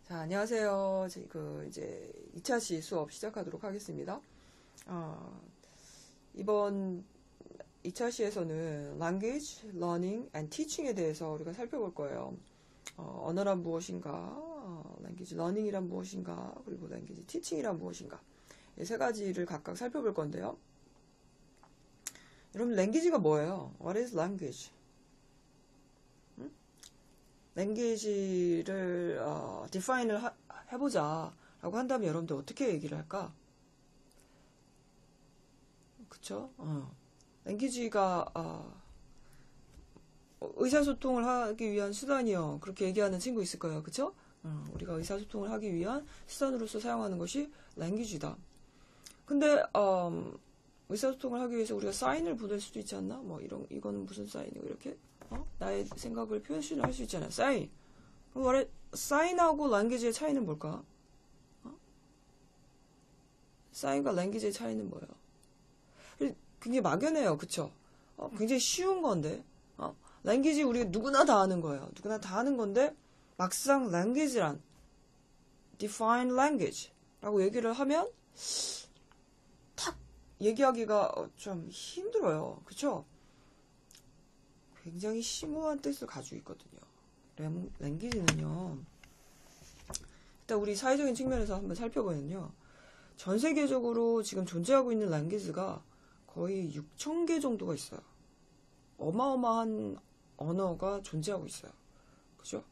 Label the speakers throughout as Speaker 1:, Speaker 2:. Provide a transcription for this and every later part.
Speaker 1: 자, 안녕하세요. 이제 2차 시 수업 시작하도록 하겠습니다. 이번 2차 시에서는 Language, Learning and Teaching에 대해서 우리가 살펴볼 거예요. 언어란 무엇인가, Language Learning이란 무엇인가, 그리고 Language Teaching이란 무엇인가. 이 세 가지를 각각 살펴볼 건데요. 여러분, language가 뭐예요? What is language? language를 define을 해보자 라고 한다면 여러분들 어떻게 얘기를 할까? 그쵸? language가 의사소통을 하기 위한 수단이요. 그렇게 얘기하는 친구 있을 거예요. 그쵸? 우리가 의사소통을 하기 위한 수단으로서 사용하는 것이 language다. 근데 의사소통을 하기 위해서 우리가 사인을 보낼 수도 있지 않나? 뭐 이건 무슨 사인이고 이렇게 나의 생각을 표현할 수 있잖아요. 사인. 그럼 사인하고 랭귀지의 차이는 뭘까? 사인과 랭귀지의 차이는 뭐예요? 굉장히 막연해요. 그쵸? 굉장히 쉬운 건데 랭귀지 우리가 누구나 다 아는 거예요. 누구나 다 아는 건데 막상 랭귀지란 define language 라고 얘기를 하면 탁 얘기하기가 좀 힘들어요. 그쵸? 굉장히 심오한 뜻을 가지고 있거든요. 랭귀지는요. 일단 우리 사회적인 측면에서 한번 살펴보면요. 전 세계적으로 지금 존재하고 있는 랭귀지가 거의 6,000개 정도가 있어요. 어마어마한 언어가 존재하고 있어요. 그죠?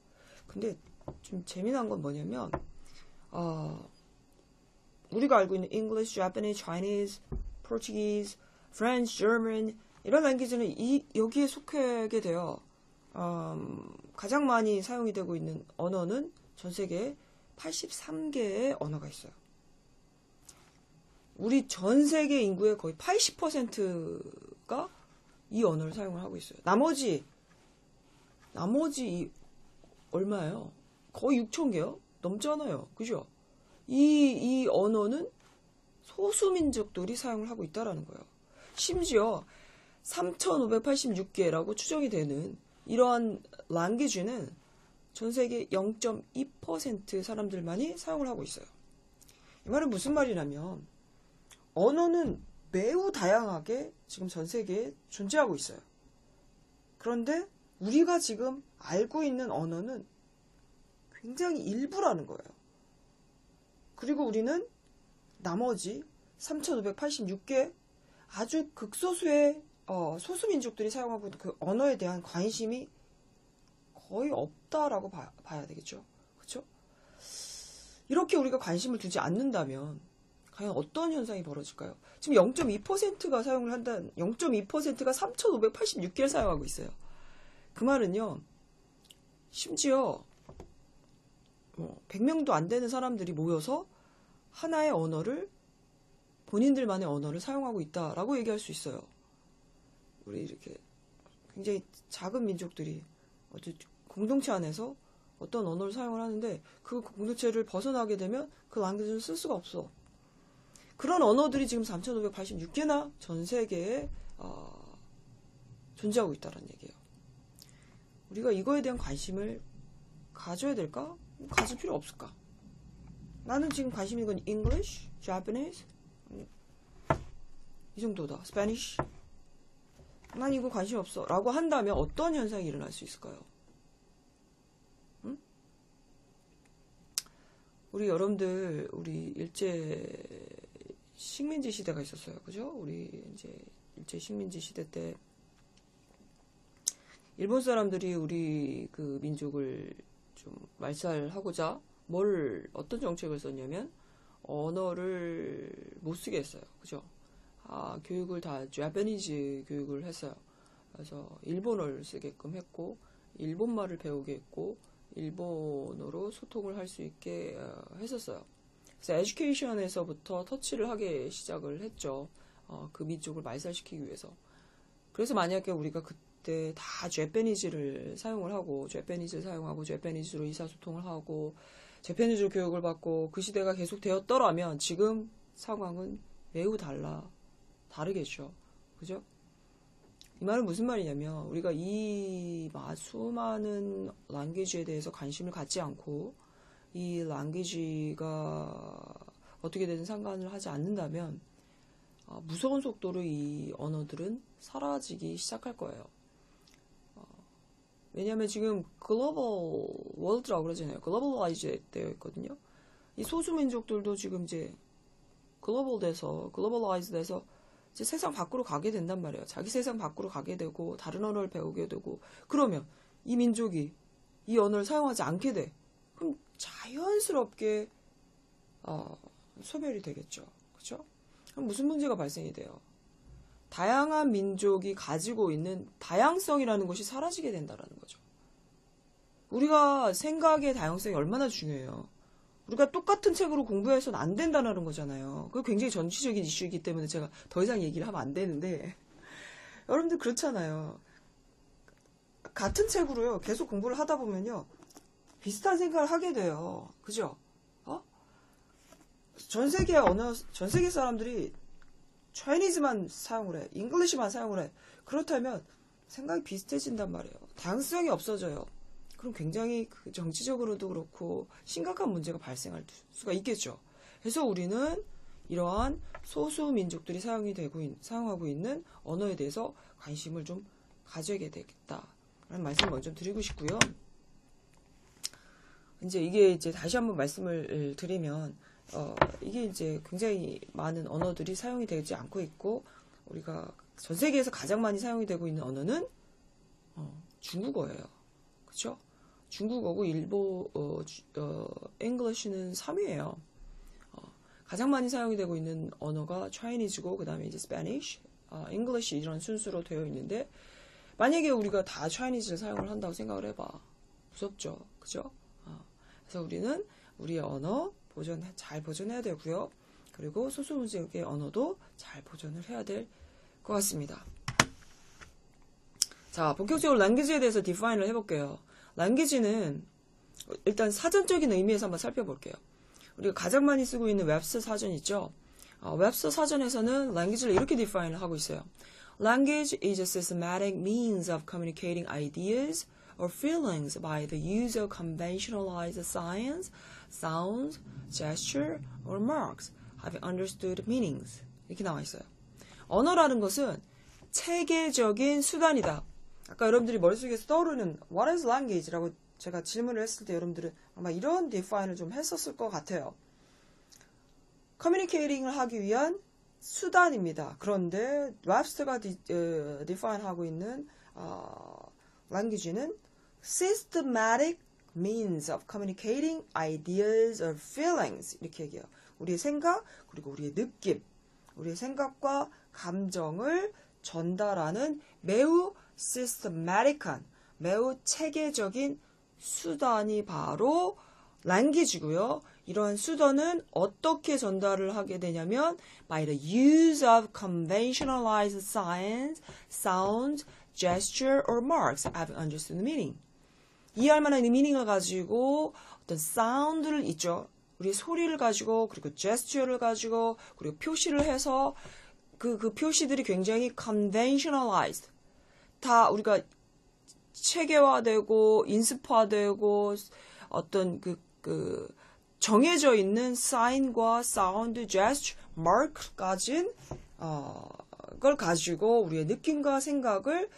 Speaker 1: 근데 좀 재미난 건 뭐냐면 우리가 알고 있는 English, Japanese, Chinese, Portuguese, French, German 이런 랭귀지는 여기에 속하게 돼요. 가장 많이 사용이 되고 있는 언어는 전 세계에 83개의 언어가 있어요. 우리 전 세계 인구의 거의 80%가 이 언어를 사용을 하고 있어요. 나머지 얼마예요? 거의 6,000개요? 넘잖아요. 그죠? 이 언어는 소수민족들이 사용을 하고 있다라는 거예요. 심지어 3,586개라고 추정이 되는 이러한 랭귀지는 전 세계 0.2% 사람들만이 사용을 하고 있어요. 이 말은 무슨 말이냐면 언어는 매우 다양하게 지금 전 세계에 존재하고 있어요. 그런데 우리가 지금 알고 있는 언어는 굉장히 일부라는 거예요. 그리고 우리는 나머지 3,586개 아주 극소수의 소수민족들이 사용하고 있는 그 언어에 대한 관심이 거의 없다라고 봐야 되겠죠. 그렇죠? 이렇게 우리가 관심을 두지 않는다면 과연 어떤 현상이 벌어질까요? 지금 0.2%가 사용을 한다는 0.2%가 3,586개를 사용하고 있어요. 그 말은요. 심지어 100명도 안 되는 사람들이 모여서 하나의 언어를 본인들만의 언어를 사용하고 있다라고 얘기할 수 있어요. 우리 이렇게 굉장히 작은 민족들이 공동체 안에서 어떤 언어를 사용을 하는데 그 공동체를 벗어나게 되면 그 랭귀지를 쓸 수가 없어. 그런 언어들이 지금 3,586개나 전 세계에 존재하고 있다는 얘기예요. 우리가 이거에 대한 관심을 가져야 될까? 가질 필요 없을까? 나는 지금 관심 있는 건 English, Japanese 이 정도다. Spanish 난 이거 관심 없어 라고 한다면 어떤 현상이 일어날 수 있을까요? 응? 여러분들 우리 일제 식민지 시대가 있었어요. 그죠? 우리 이제 일제 식민지 시대 때 일본 사람들이 우리 그 민족을 좀 말살하고자 어떤 정책을 썼냐면 언어를 못 쓰게 했어요. 그죠? 교육을 다 Japanese 교육을 했어요. 그래서 일본어를 쓰게끔 했고 일본말을 배우게 했고 일본어로 소통을 할 수 있게 했었어요. 그래서 에듀케이션에서부터 터치를 하게 시작을 했죠. 그 민족을 말살시키기 위해서. 그래서 만약에 우리가 그때 다 Japanese를 사용하고 Japanese로 의사소통을 하고 Japanese로 교육을 받고 그 시대가 계속 되었더라면 지금 상황은 매우 다르겠죠. 그죠? 이 말은 무슨 말이냐면 우리가 이 수많은 랭귀지에 대해서 관심을 갖지 않고 이 language가 어떻게 되든 상관을 하지 않는다면 무서운 속도로 이 언어들은 사라지기 시작할 거예요. 왜냐하면 지금 글로벌 월드라고 그러잖아요. 글로벌라이즈 되어 있거든요. 이 소수민족들도 지금 이제 글로벌라이즈 돼서 이제 세상 밖으로 가게 된단 말이에요. 자기 세상 밖으로 가게 되고 다른 언어를 배우게 되고 그러면 이 민족이 이 언어를 사용하지 않게 돼. 그럼 자연스럽게 소멸이 되겠죠. 그렇죠? 그럼 무슨 문제가 발생이 돼요? 다양한 민족이 가지고 있는 다양성이라는 것이 사라지게 된다는 거죠. 우리가 생각의 다양성이 얼마나 중요해요. 우리가 똑같은 책으로 공부해서는 안 된다는 거잖아요. 그게 굉장히 전체적인 이슈이기 때문에 제가 더 이상 얘기를 하면 안 되는데 여러분들 그렇잖아요. 같은 책으로요. 계속 공부를 하다 보면요. 비슷한 생각을 하게 돼요. 그죠? 전 세계 사람들이 Chinese만 사용을 해. English만 사용을 해. 그렇다면 생각이 비슷해진단 말이에요. 다양성이 없어져요. 그럼 굉장히 정치적으로도 그렇고 심각한 문제가 발생할 수가 있겠죠. 그래서 우리는 이러한 소수 민족들이 사용하고 있는 언어에 대해서 관심을 좀 가져야 되겠다라는 말씀을 먼저 드리고 싶고요. 이게 다시 한번 말씀을 드리면 이게 이제 굉장히 많은 언어들이 사용이 되지 않고 있고 우리가 전 세계에서 가장 많이 사용이 되고 있는 언어는 중국어예요. 그렇죠? 중국어고 English는 3위예요. 가장 많이 사용이 되고 있는 언어가 Chinese고 그다음에 이제 Spanish, English 이런 순수로 되어 있는데 만약에 우리가 다 Chinese를 사용을 한다고 생각을 해봐. 무섭죠. 그죠? 그래서 우리는 우리의 언어 잘 보존해야 되고요. 그리고 소수민족의 언어도 잘 보존을 해야 될 것 같습니다. 자, 본격적으로 language에 대해서 define을 해볼게요. language는 일단 사전적인 의미에서 한번 살펴볼게요. 우리가 가장 많이 쓰고 있는 웹스터 사전 있죠? 웹스터 사전에서는 language를 이렇게 define을 하고 있어요. Language is a systematic means of communicating ideas or feelings by the use of conventionalized signs, sounds, gesture, or marks, having understood meanings. 이렇게 나와 있어요. 언어라는 것은 체계적인 수단이다. 아까 여러분들이 머릿속에서 떠오르는 What is language? 라고 제가 질문을 했을 때 여러분들은 아마 이런 define을 좀 했었을 것 같아요. 커뮤니케이팅을 하기 위한 수단입니다. 그런데 웹스터가 define하고 있는 language는 systematic means of communicating ideas or feelings 이렇게 얘기해요. 우리의 생각 그리고 우리의 느낌, 우리의 생각과 감정을 전달하는 매우 systematic한, 매우 체계적인 수단이 바로 language고요. 이러한 수단은 어떻게 전달을 하게 되냐면 by the use of conventionalized signs, sounds, gesture or marks having understood meaning. 이해할 만한 미닝을 가지고 어떤 사운드를 있죠. 우리의 소리를 가지고 그리고 제스처를 가지고 그리고 표시를 해서 그 표시들이 굉장히 conventionalized. 다 우리가 체계화되고 인습화되고 어떤 정해져 있는 사인과 사운드, 제스처, 마크까지 걸 가지고 우리의 느낌과 생각을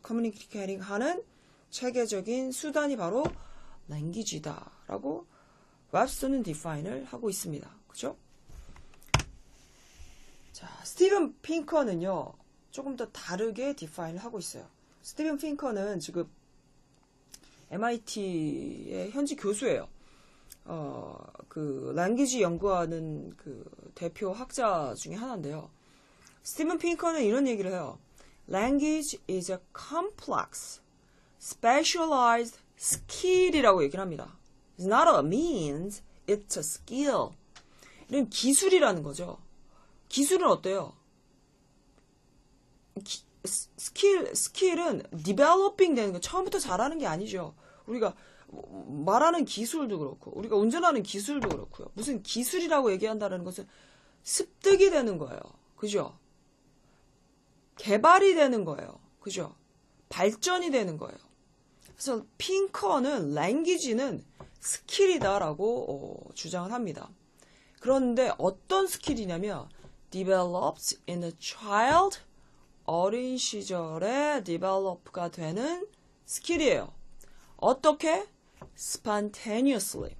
Speaker 1: 커뮤니케이팅하는 체계적인 수단이 바로 language다라고 웹스터는 define을 하고 있습니다. 그죠? 자, 스티븐 핑커는요, 조금 더 다르게 define을 하고 있어요. 스티븐 핑커는 지금 MIT의 현지 교수예요. language 연구하는 대표 학자 중에 하나인데요. 스티븐 핑커는 이런 얘기를 해요. Language is a complex, specialized skill이라고 얘기를 합니다. It's not a means, it's a skill. 이런 기술이라는 거죠. 기술은 어때요? 스킬은 developing 되는 거, 처음부터 잘하는 게 아니죠. 우리가 말하는 기술도 그렇고, 우리가 운전하는 기술도 그렇고요. 무슨 기술이라고 얘기한다는 것은 습득이 되는 거예요. 그죠? 개발이 되는 거예요. 그죠? 발전이 되는 거예요. 그래서 핑커는 language는 스킬이다라고 주장을 합니다. 그런데 어떤 스킬이냐면 developed in a child, 어린 시절에 develop가 되는 스킬이에요. 어떻게? spontaneously,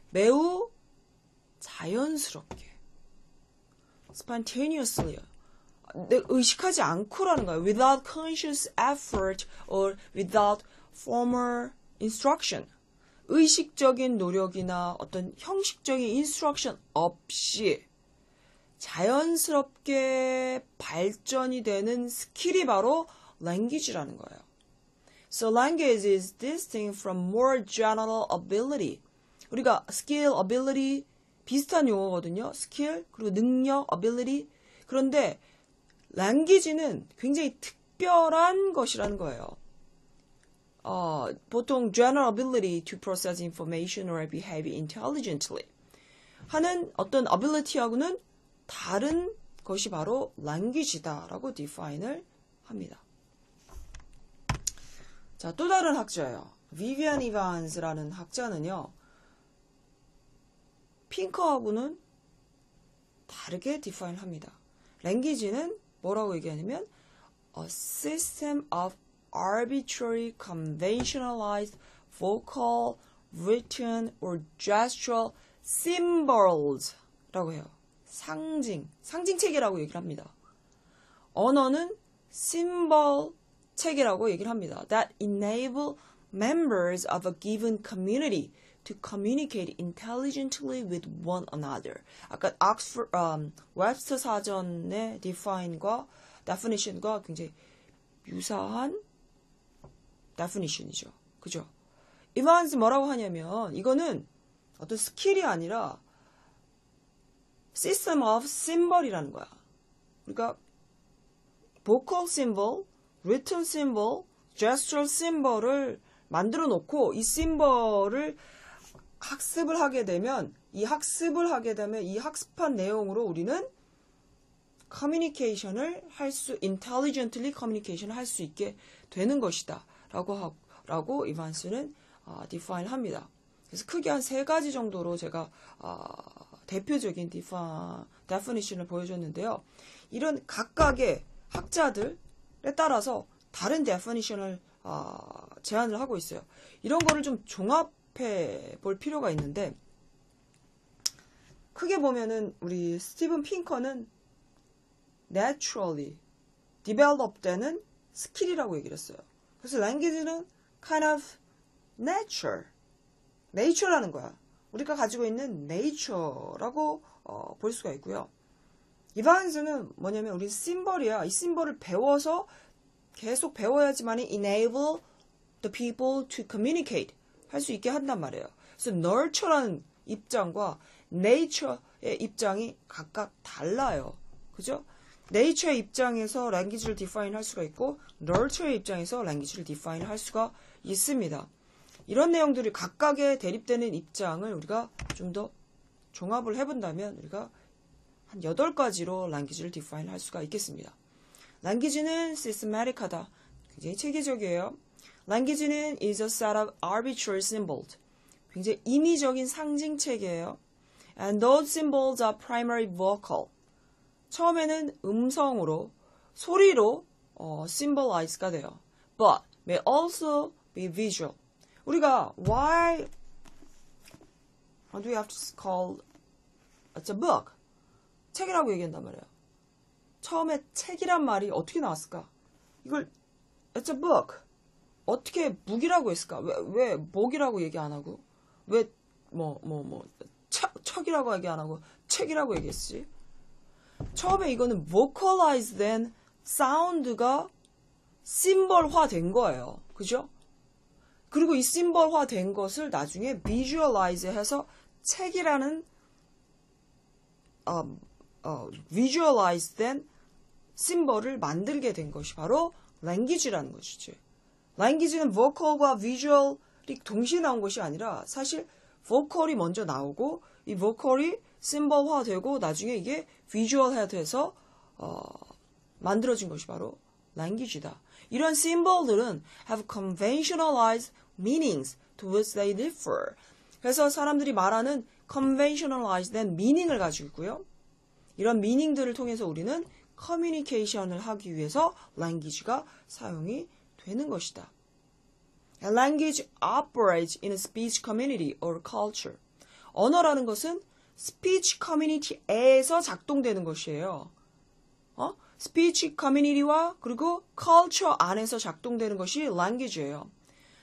Speaker 1: 매우 자연스럽게. spontaneously, 의식하지 않고라는 거예요. without conscious effort or without formal instruction. 의식적인 노력이나 어떤 형식적인 instruction 없이 자연스럽게 발전이 되는 스킬이 바로 language라는 거예요. So language is distinct from more general ability. 우리가 skill, ability 비슷한 용어거든요. skill, 그리고 능력, ability. 그런데 language는 굉장히 특별한 것이라는 거예요. 보통 general ability to process information or behave intelligently 하는 어떤 ability하고는 다른 것이 바로 language다라고 define을 합니다. 자, 또 다른 학자예요. 비비안 이반스라는 학자는요. 핑커하고는 다르게 define 합니다. language는 뭐라고 얘기하냐면 a system of arbitrary conventionalized vocal, written or gestural symbols 라고 해요. 상징체계라고 얘기를 합니다. 언어는 symbol 체계라고 얘기를 합니다. That enable members of a given community to communicate intelligently with one another. 아까 웹스터 사전의 definition과 굉장히 유사한 definition이죠. 그죠? 이반스 뭐라고 하냐면 이거는 어떤 스킬이 아니라 system of symbol이라는 거야. 그러니까 vocal symbol, written symbol, gestural symbol을 만들어 놓고 이 심벌을 학습을 하게 되면 이 학습한 내용으로 우리는 커뮤니케이션을 intelligently 커뮤니케이션을 할 수 있게 되는 것이다. 라고 이반스는 define 합니다. 그래서 크게 한 3가지 정도로 제가 대표적인 definition을 보여줬는데요. 이런 각각의 학자들에 따라서 다른 definition을 제안을 하고 있어요. 이런 거를 좀 종합해 볼 필요가 있는데 크게 보면은 우리 스티븐 핑커는 naturally develop 되는 스킬이라고 얘기를 했어요. 그래서 language는 kind of nature라는 거야. 우리가 가지고 있는 nature라고 볼 수가 있고요. 이반스는 뭐냐면 우리 심벌이야. 이 심벌을 배워서 계속 배워야지만 enable the people to communicate 할 수 있게 한단 말이에요. 그래서 nurture라는 입장과 nature의 입장이 각각 달라요. 그죠? nature의 입장에서 language를 define 할 수가 있고 nurture의 입장에서 language를 define 할 수가 있습니다. 이런 내용들이 각각의 대립되는 입장을 우리가 좀 더 종합을 해본다면 우리가 한 8가지로 language를 define 할 수가 있겠습니다. language는 systematic하다. 굉장히 체계적이에요. language는 is a set of arbitrary symbols. 굉장히 인위적인 상징 체계예요. And those symbols are primary vocal. 처음에는 음성으로, 소리로 symbolize가 돼요. But may also be visual. 우리가 why do we have to call it's a book? 책이라고 얘기한단 말이에요. 처음에 책이란 말이 어떻게 나왔을까? 이걸 it's a book. 어떻게 book이라고 했을까? 왜 book이라고 얘기 안 하고 왜 척이라고 얘기 안 하고 책이라고 얘기했지? 처음에 이거는 vocalized 된 사운드가 심벌화 된 거예요. 그죠? 그리고 이 심벌화 된 것을 나중에 visualize 해서 책이라는 visualize 된 심벌을 만들게 된 것이 바로 language라는 것이죠. language는 vocal과 visual이 동시에 나온 것이 아니라 사실 vocal이 먼저 나오고 이 vocal이 심벌화되고 나중에 이게 visual화 돼서 만들어진 것이 바로 language다. 이런 심벌들은 have conventionalized meanings to which they differ. 그래서 사람들이 말하는 conventionalized meaning을 가지고 있고요. 이런 미닝들을 통해서 우리는 커뮤니케이션을 하기 위해서 language가 사용이 되는 것이다. A language operates in a speech community or culture. 언어라는 것은 speech community에서 작동되는 것이에요. speech community와 그리고 culture 안에서 작동되는 것이 language예요.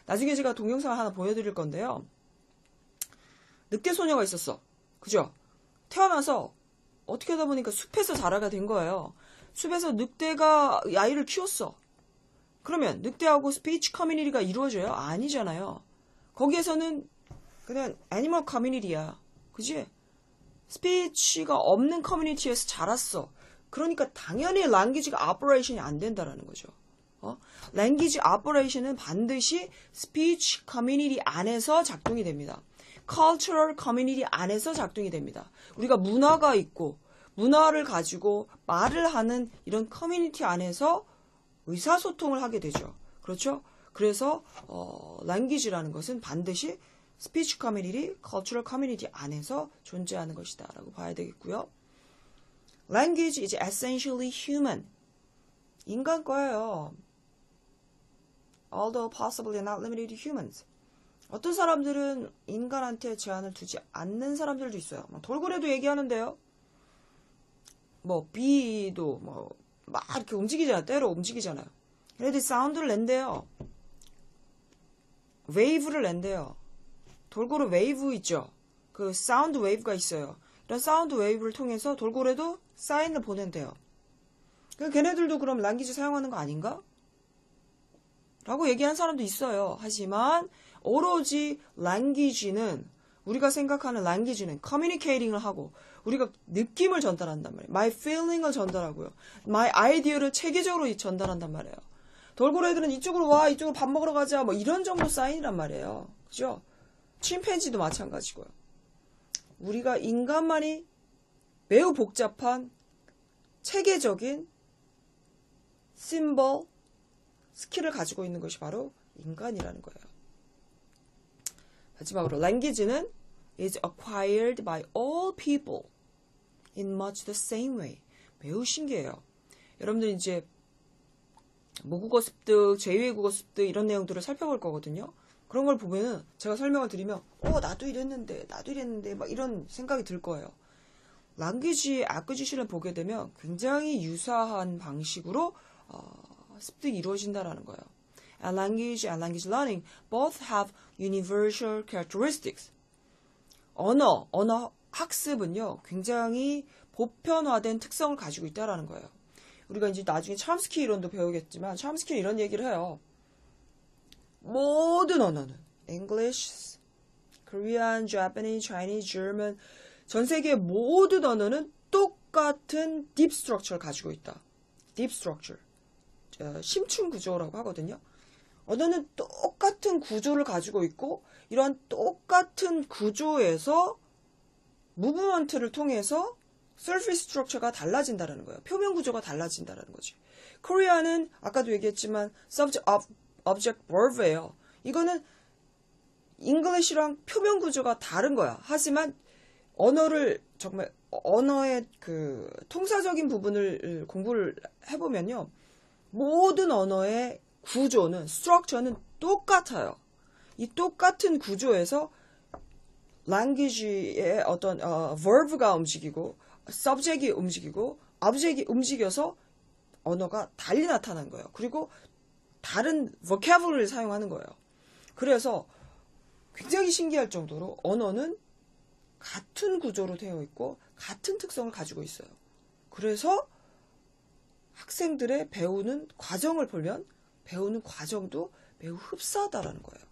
Speaker 1: 나중에 제가 동영상을 하나 보여드릴 건데요. 늑대 소녀가 있었어. 그죠? 태어나서 어떻게 하다 보니까 숲에서 자라게 된 거예요. 숲에서 늑대가 아이를 키웠어. 그러면 늑대하고 스피치 커뮤니티가 이루어져요? 아니잖아요. 거기에서는 그냥 애니멀 커뮤니티야. 그지? 스피치가 없는 커뮤니티에서 자랐어. 그러니까 당연히 랭귀지가 오퍼레이션이 안 된다라는 거죠. 랭귀지 오퍼레이션은 반드시 스피치 커뮤니티 안에서 작동이 됩니다. cultural community 안에서 작동이 됩니다. 우리가 문화가 있고 문화를 가지고 말을 하는 이런 커뮤니티 안에서 의사소통을 하게 되죠. 그렇죠? 그래서 language라는 것은 반드시 speech community, cultural community 안에서 존재하는 것이다 라고 봐야 되겠고요. Language is essentially human. 인간 거예요. Although possibly not limited to humans. 어떤 사람들은 인간한테 제한을 두지 않는 사람들도 있어요. 돌고래도 얘기하는데요. 비도 막 이렇게 움직이잖아요. 때로 움직이잖아요. 얘네들이 사운드를 낸대요. 웨이브를 낸대요. 돌고래 웨이브 있죠. 그 사운드 웨이브가 있어요. 이런 사운드 웨이브를 통해서 돌고래도 사인을 보낸대요. 걔네들도 그럼 랭귀지 사용하는 거 아닌가? 라고 얘기하는 사람도 있어요. 하지만 오로지 랭귀지는 우리가 생각하는 랭귀지는 커뮤니케이팅을 하고 우리가 느낌을 전달한단 말이에요. My feeling을 전달하고요. My idea를 체계적으로 전달한단 말이에요. 돌고래들은 이쪽으로 와, 이쪽으로 밥 먹으러 가자, 이런 정도 사인이란 말이에요. 그죠? 침팬지도 마찬가지고요. 우리가 인간만이 매우 복잡한 체계적인 심볼, 스킬을 가지고 있는 것이 바로 인간이라는 거예요. 마지막으로 language는 is acquired by all people in much the same way. 매우 신기해요. 여러분들 이제 모국어 습득, 제2외국어 습득 이런 내용들을 살펴볼 거거든요. 그런 걸 보면은 제가 설명을 드리면 나도 이랬는데 막 이런 생각이 들 거예요. language acquisition을 보게 되면 굉장히 유사한 방식으로 습득이 이루어진다라는 거예요. And language and language learning both have universal characteristics. 언어 학습은요, 굉장히 보편화된 특성을 가지고 있다라는 거예요. 우리가 이제 나중에 첨스키 이론도 배우겠지만, 첨스키는 이런 얘기를 해요. 모든 언어는 English, Korean, Japanese, Chinese, German, 전 세계의 모든 언어는 똑같은 deep structure를 가지고 있다. deep structure. 심층 구조라고 하거든요. 언어는 똑같은 구조를 가지고 있고 이러한 똑같은 구조에서 무브먼트를 통해서 surface structure가 달라진다는 거예요. 표면 구조가 달라진다는 거지. 코리아는 아까도 얘기했지만 subject, object, verb예요. 이거는 English랑 표면 구조가 다른 거야. 하지만 언어를 정말 언어의 그 통사적인 부분을 공부를 해보면요. 모든 언어의 구조는, 스트럭처는 똑같아요. 이 똑같은 구조에서 language의 어떤 verb가 움직이고, subject이 움직이고, object이 움직여서 언어가 달리 나타난 거예요. 그리고 다른 vocabulary를 사용하는 거예요. 그래서 굉장히 신기할 정도로 언어는 같은 구조로 되어 있고 같은 특성을 가지고 있어요. 그래서 학생들의 배우는 과정을 보면 배우는 과정도 매우 흡사하다라는 거예요.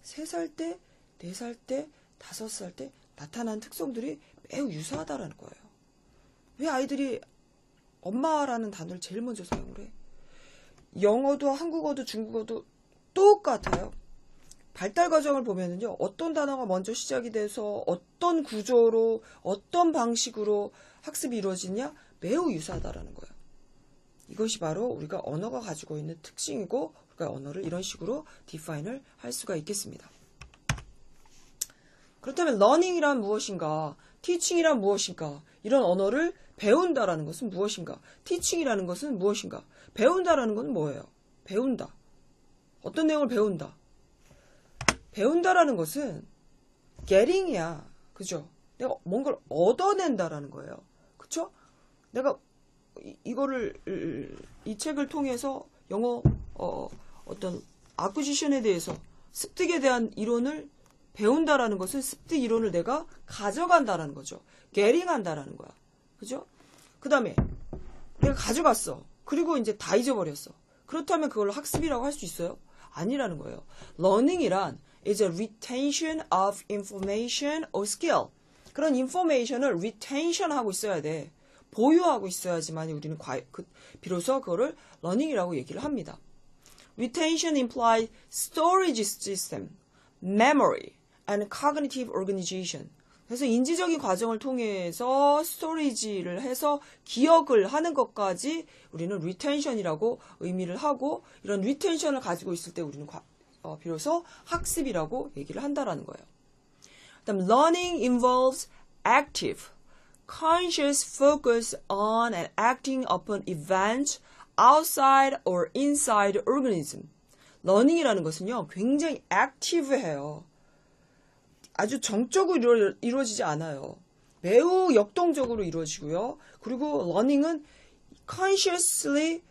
Speaker 1: 3살 때, 4살 때, 5살 때 나타난 특성들이 매우 유사하다라는 거예요. 왜 아이들이 엄마라는 단어를 제일 먼저 사용을 해? 영어도 한국어도 중국어도 똑같아요. 발달 과정을 보면은요, 어떤 단어가 먼저 시작이 돼서 어떤 구조로, 어떤 방식으로 학습이 이루어지냐 매우 유사하다라는 거예요. 이것이 바로 우리가 언어가 가지고 있는 특징이고, 우리가 언어를 이런 식으로 디파인을 할 수가 있겠습니다. 그렇다면 learning이란 무엇인가? teaching이란 무엇인가? 이런 언어를 배운다라는 것은 무엇인가? teaching이라는 것은 무엇인가? 배운다라는 건 뭐예요? 배운다. 어떤 내용을 배운다? 배운다라는 것은 getting이야. 그죠? 내가 뭔가를 얻어낸다라는 거예요. 그쵸? 내가 이 책을 통해서 영어 어떤 acquisition에 대해서 습득에 대한 이론을 배운다라는 것은 습득 이론을 내가 가져간다라는 거죠. getting한다라는 거야. 그죠? 그 다음에 내가 가져갔어. 그리고 이제 다 잊어버렸어. 그렇다면 그걸 학습이라고 할 수 있어요? 아니라는 거예요. learning이란 is a retention of information or skill. 그런 information을 retention 하고 있어야 돼. 보유하고 있어야지만 우리는 비로소 그거를 learning이라고 얘기를 합니다. Retention implies storage system, memory, and cognitive organization. 그래서 인지적인 과정을 통해서 스토리지를 해서 기억을 하는 것까지 우리는 retention이라고 의미를 하고 이런 retention을 가지고 있을 때 우리는 비로소 학습이라고 얘기를 한다라는 거예요. 그다음 learning involves active, conscious focus on and acting upon events outside or inside organism. learning이라는 것은요, 굉장히 active해요. 아주 정적으로 이루어지지 않아요. 매우 역동적으로 이루어지고요. 그리고 learning은 consciously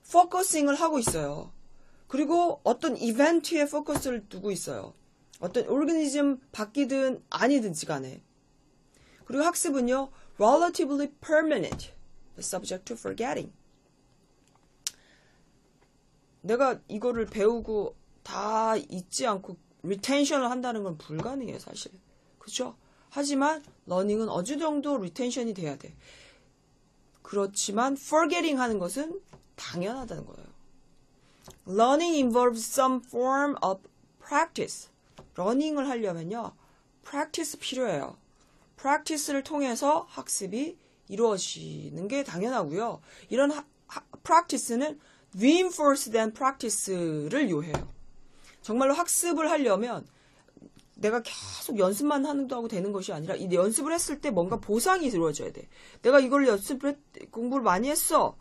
Speaker 1: focusing을 하고 있어요. 그리고 어떤 이벤트에 포커스를 두고 있어요. 어떤 오르가니즘 바뀌든 아니든지 간에. 그리고 학습은요, relatively permanent, subject to forgetting. 내가 이거를 배우고 다 잊지 않고 retention을 한다는 건 불가능해요, 사실. 그렇죠? 하지만 learning은 어느 정도 retention이 돼야 돼. 그렇지만 forgetting 하는 것은 당연하다는 거예요. Learning involves some form of practice. 러닝을 하려면요, practice 필요해요. practice를 통해서 학습이 이루어지는 게 당연하고요. 이런 practice는 reinforced than practice를 요해요. 정말로 학습을 하려면 내가 계속 연습만 하고 되는 것이 아니라 이 연습을 했을 때 뭔가 보상이 이루어져야 돼. 내가 이걸 공부를 많이 했어.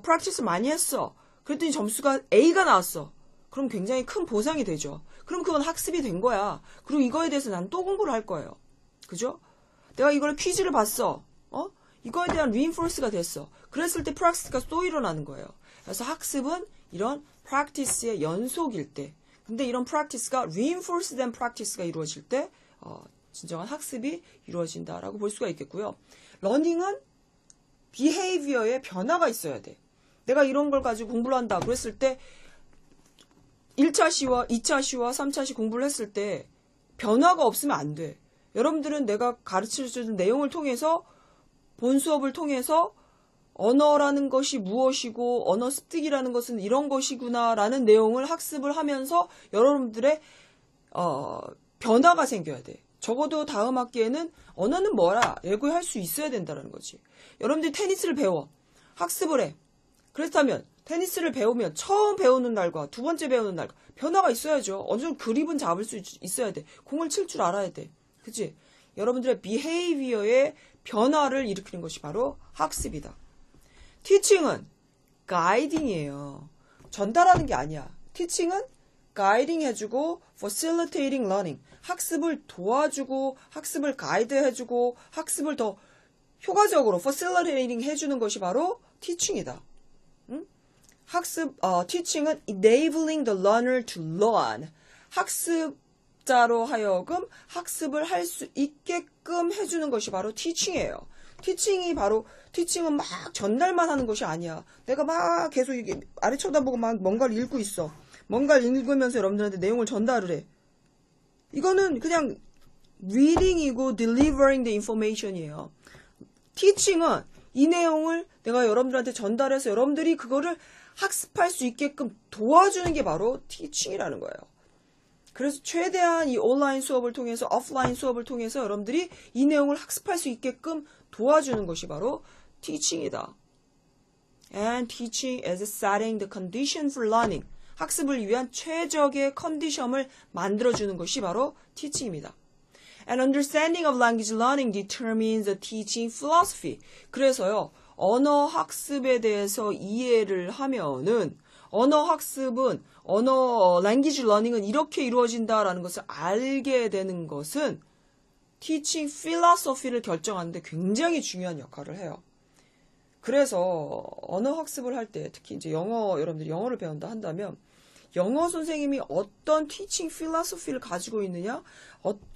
Speaker 1: practice 많이 했어. 그랬더니 점수가 A가 나왔어. 그럼 굉장히 큰 보상이 되죠. 그럼 그건 학습이 된 거야. 그리고 이거에 대해서 난 또 공부를 할 거예요. 그죠? 내가 이걸 퀴즈를 봤어. 이거에 대한 reinforce가 됐어. 그랬을 때 practice가 또 일어나는 거예요. 그래서 학습은 이런 practice의 연속일 때, 근데 이런 practice가 reinforced than practice가 이루어질 때 진정한 학습이 이루어진다라고 볼 수가 있겠고요. learning은 behavior의 변화가 있어야 돼. 내가 이런 걸 가지고 공부를 한다 그랬을 때 1차 시와 2차 시와 3차 시 공부를 했을 때 변화가 없으면 안 돼. 여러분들은 내가 가르쳐주는 내용을 통해서 본 수업을 통해서 언어라는 것이 무엇이고 언어 습득이라는 것은 이런 것이구나라는 내용을 학습을 하면서 여러분들의 변화가 생겨야 돼. 적어도 다음 학기에는 언어는 뭐라 예고할 수 있어야 된다는 거지. 여러분들이 테니스를 배워. 학습을 해. 그렇다면 테니스를 배우면 처음 배우는 날과 두 번째 배우는 날과 변화가 있어야죠. 어느 정도 그립은 잡을 수 있어야 돼. 공을 칠 줄 알아야 돼. 그치? 여러분들의 비헤이비어의 변화를 일으키는 것이 바로 학습이다. 티칭은 가이딩이에요. 전달하는 게 아니야. 티칭은 가이딩 해주고 facilitating learning. 학습을 도와주고 학습을 가이드 해주고 학습을 더 효과적으로 facilitating 해주는 것이 바로 티칭이다. teaching은 enabling the learner to learn. 학습자로 하여금 학습을 할 수 있게끔 해주는 것이 바로 teaching이에요. teaching은 막 전달만 하는 것이 아니야. 내가 막 계속 이게 아래 쳐다보고 막 뭔가를 읽고 있어. 뭔가를 읽으면서 여러분들한테 내용을 전달을 해. 이거는 그냥 reading이고 delivering the information이에요. teaching은 이 내용을 내가 여러분들한테 전달해서 여러분들이 그거를 학습할 수 있게끔 도와주는 게 바로 티칭이라는 거예요. 그래서 최대한 이 온라인 수업을 통해서 오프라인 수업을 통해서 여러분들이 이 내용을 학습할 수 있게끔 도와주는 것이 바로 티칭이다. And teaching is setting the condition for learning. 학습을 위한 최적의 컨디션을 만들어주는 것이 바로 티칭입니다. An understanding of language learning determines the teaching philosophy. 그래서요, 언어 학습에 대해서 이해를 하면은 언어 학습은 language learning은 이렇게 이루어진다라는 것을 알게 되는 것은 teaching philosophy를 결정하는데 굉장히 중요한 역할을 해요. 그래서 언어 학습을 할 때 특히 이제 여러분들이 영어를 배운다 한다면 영어 선생님이 어떤 teaching philosophy를 가지고 있느냐,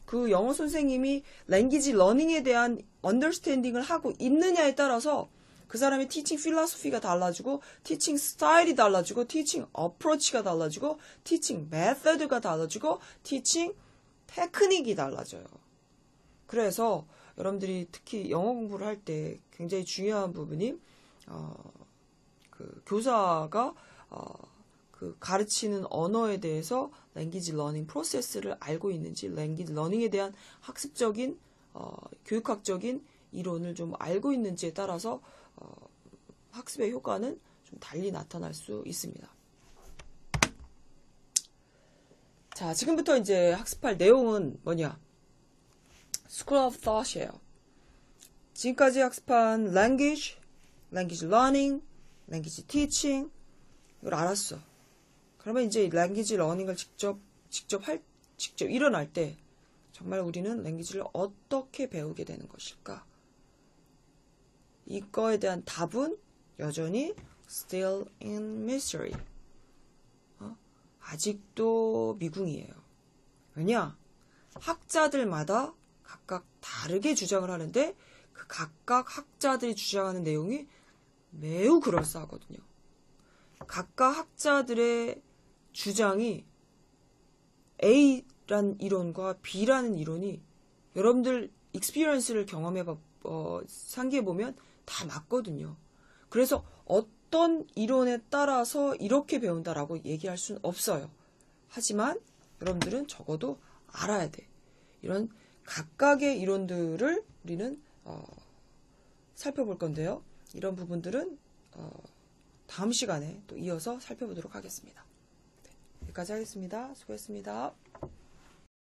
Speaker 1: 그 영어 선생님이 language learning에 대한 understanding을 하고 있느냐에 따라서 그 사람의 teaching philosophy가 달라지고, teaching style이 달라지고, teaching approach가 달라지고, teaching method가 달라지고, teaching 테크닉이 달라져요. 그래서 여러분들이 특히 영어 공부를 할 때 굉장히 중요한 부분이 그 교사가 그 가르치는 언어에 대해서 language learning 프로세스를 알고 있는지, language learning에 대한 학습적인 교육학적인 이론을 좀 알고 있는지에 따라서 학습의 효과는 좀 달리 나타날 수 있습니다. 자, 지금부터 이제 학습할 내용은 뭐냐? School of Thought이에요. 지금까지 학습한 language learning, language teaching, 이걸 알았어. 그러면 이제 language learning을 직접 일어날 때 정말 우리는 language를 어떻게 배우게 되는 것일까? 이거에 대한 답은 여전히 still in mystery. 아직도 미궁이에요. 왜냐? 학자들마다 각각 다르게 주장을 하는데 그 각각 학자들이 주장하는 내용이 매우 그럴싸하거든요. 각각 학자들의 주장이 A라는 이론과 B라는 이론이 여러분들 익스피리언스를 상기해보면 다 맞거든요. 그래서 어떤 이론에 따라서 이렇게 배운다라고 얘기할 수는 없어요. 하지만 여러분들은 적어도 알아야 돼. 이런 각각의 이론들을 우리는 살펴볼 건데요. 이런 부분들은 다음 시간에 또 이어서 살펴보도록 하겠습니다. 네, 여기까지 하겠습니다. 수고했습니다.